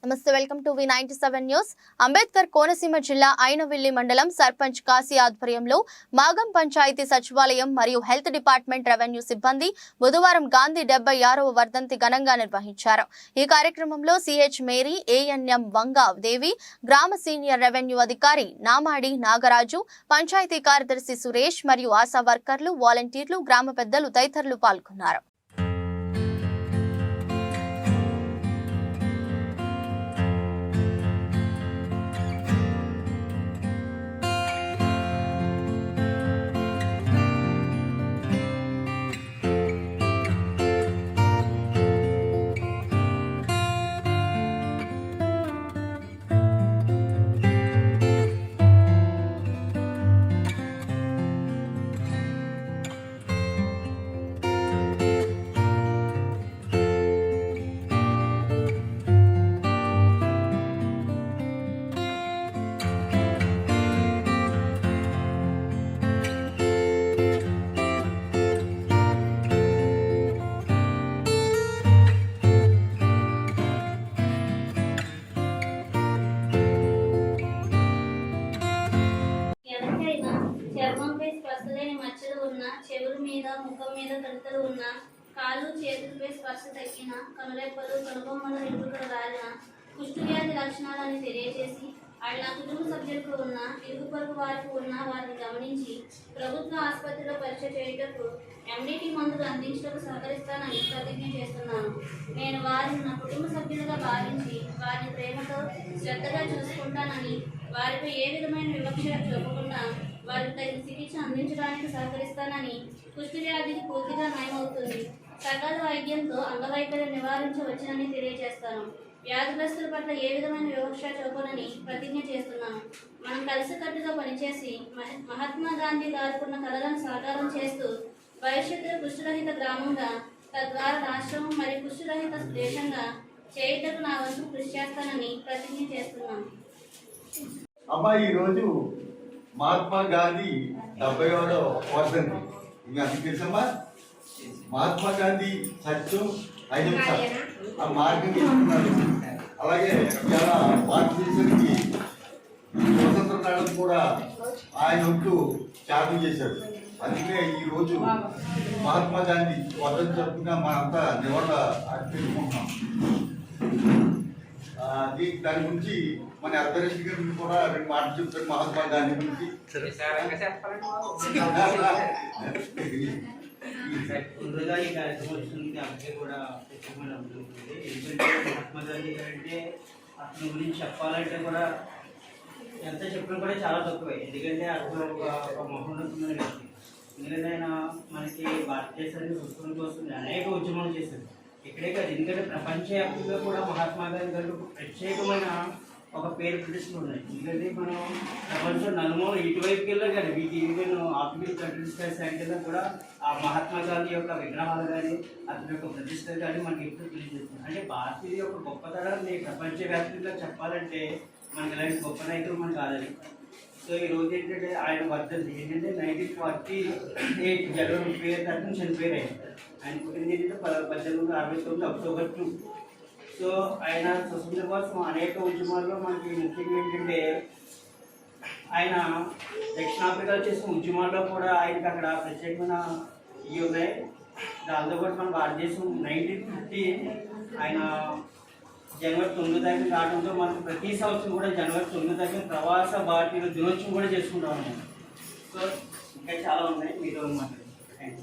నమస్తే, welcome to V97 news. Ambedkar Konaseema జిల్లా ఐనవిల్లి మండలం సర్పంచ్ కాశీ ఆధ్వర్యంలో మాగం పంచాయతీ సచివాలయం మరియు హెల్త్ డిపార్ట్మెంట్ రెవెన్యూ సిబ్బంది బుధవారం గాంధీ 76వ వర్ధంతి ఘనంగా నిర్వహించారు. ఈ కార్యక్రమంలో సిహెచ్ మేరీ, ఏఎన్ఎం వంగా దేవి, గ్రామ సీనియర్ రెవెన్యూ అధికారి నామాడి నాగరాజు, పంచాయతీ కార్యదర్శి సురేష్ మరియు ఆశా వర్కర్లు, వాలంటీర్లు, గ్రామ పెద్దలు తదితరులు పాల్గొన్నారు. చర్మంపై స్పర్శలేని మచ్చలు ఉన్న, చెవుల మీద ముఖం మీద కణితలు ఉన్న, కాళ్ళు చేతులపై స్పర్శ తగ్గిన, కనురెప్పలు కనుబొమ్మల వెంట్రుకలు రాలిన కుష్ఠవ్యాధి లక్షణాలని తెలియజేసి వాళ్ళ కుటుంబ సభ్యులకు ఉన్న, ఇరుగు పొరుగు వారికి ఉన్న వారిని గమనించి ప్రభుత్వ ఆసుపత్రిలో పరీక్ష చేయుటకు ఎండిటి మందులు అందించడానికి సహకరిస్తానని ప్రతిజ్ఞ చేస్తున్నాను. నేను వారిని నా కుటుంబ సభ్యులుగా భావించి వారిని ప్రేమతో శ్రద్ధగా చూసుకుంటానని, వారిపై ఏ విధమైన వివక్ష చూపకుండా వారికి తగిన చికిత్స అందించడానికి సహకరిస్తానని, కుష్టి వ్యాధికి పూర్తిగా నయమవుతుంది, సకాల వైద్యంతో అంగవైకల్యం నివారించవచ్చునని తెలియజేస్తాను. వ్యాధిగ్రస్తుల పట్ల ఏ విధమైన వివక్ష చూపనని ప్రతిజ్ఞ చేస్తున్నాను. మనం కలిసికట్టుగా పనిచేసి మహాత్మా గాంధీ గారుకున్న కలలను సాకారం చేస్తూ భవిష్యత్తులో కుష్ఠరహిత గ్రామంగా, తద్వారా రాష్ట్రం మరియు కుష్ఠరహిత దేశంగా చేయటకు నా వంతు కృషి చేస్తానని ప్రతిజ్ఞ చేస్తున్నాను. ఈరోజు మహాత్మా గాంధీ 70వ వర్ధంతి. మీకు అందరికీ తెలుసమ్మా, మహాత్మా గాంధీ సత్యం అహింస ఆ మార్గం తీసుకున్నారు. అలాగే చాలా భారతదేశానికి స్వతంత్ర నాడు కూడా ఆయన ఒట్టు త్యాగం చేశారు. అందుకే ఈరోజు మహాత్మా గాంధీ వర్ధంతి జరుపుకున్న మనంతా నివాళులు అర్పించుకుంటున్నాం. దాని గురించి మన అర్ధరెడ్డి గారి కూడా 2 మాటలు చెప్తారు మహాత్మా గాంధీ గురించి. ముందుగా ఈ కార్యక్రమం వచ్చినందుకు అప్పటికే కూడా ప్రత్యేకమైన ఉంటుంది. ఎందుకంటే మహాత్మా గాంధీ గారు అంటే అతని గురించి చెప్పాలంటే కూడా ఎంత చెప్పినా కూడా చాలా తక్కువే. ఎందుకంటే అతను ఒక మహోన్నతమైన వ్యక్తి. ఎందుకంటే ఆయన మనకి భారతదేశానికి స్వతంత్రం కోసం అనేక ఉద్యమాలు చేశారు. ఇక్కడే కాదు, ఎందుకంటే ప్రపంచవ్యాప్తంగా కూడా మహాత్మా గాంధీ గారికి ఒక ప్రత్యేకమైన ఒక పేరు ప్రతిష్టలు ఉన్నాయి. ఎందుకంటే మనం ప్రపంచం నలుమూల ఇటువైపుకి వెళ్ళాం కానీ ఈవెన్ ఆఫ్రికన్ కంట్రీస్ సైడ్లో కూడా ఆ మహాత్మా గాంధీ యొక్క విగ్రహాలు కానీ అతని యొక్క ప్రతిష్టలు కానీ మనకి ఎప్పుడు తెలియజేస్తుంది. అంటే భారతీయ యొక్క గొప్పతనాన్ని ప్రపంచవ్యాప్తంగా చెప్పాలంటే మనకి ఇలాంటి గొప్ప నాయకులు మనకు కాదని. సో ఈరోజు ఏంటంటే ఆయన వర్ధంతి ఏంటంటే 1948 జనవరి 31 చనిపోయారు. ఆయన పుట్టింది ఏంటంటే 1869 అక్టోబర్ 2. సో ఆయన స్వతంత్రం కోసం అనేక ఉద్యమాల్లో మనకి ముఖ్యంగా ఏంటంటే ఆయన దక్షిణాఫ్రికాలో చేసిన ఉద్యమాల్లో కూడా ఆయనకి అక్కడ ప్రత్యేకమైన ఇవి ఉన్నాయి. దాంతోపాటు మన భారతదేశం 1950 ఆయన జనవరి 9 తారీఖు రావడంతో మనం ప్రతి సంవత్సరం కూడా జనవరి 9 తారీఖు ప్రవాస భారతీయుల దినోత్సవం కూడా చేసుకుంటాం. సో ఇంకా చాలా ఉన్నాయి, మీతో మాట్లాడండి.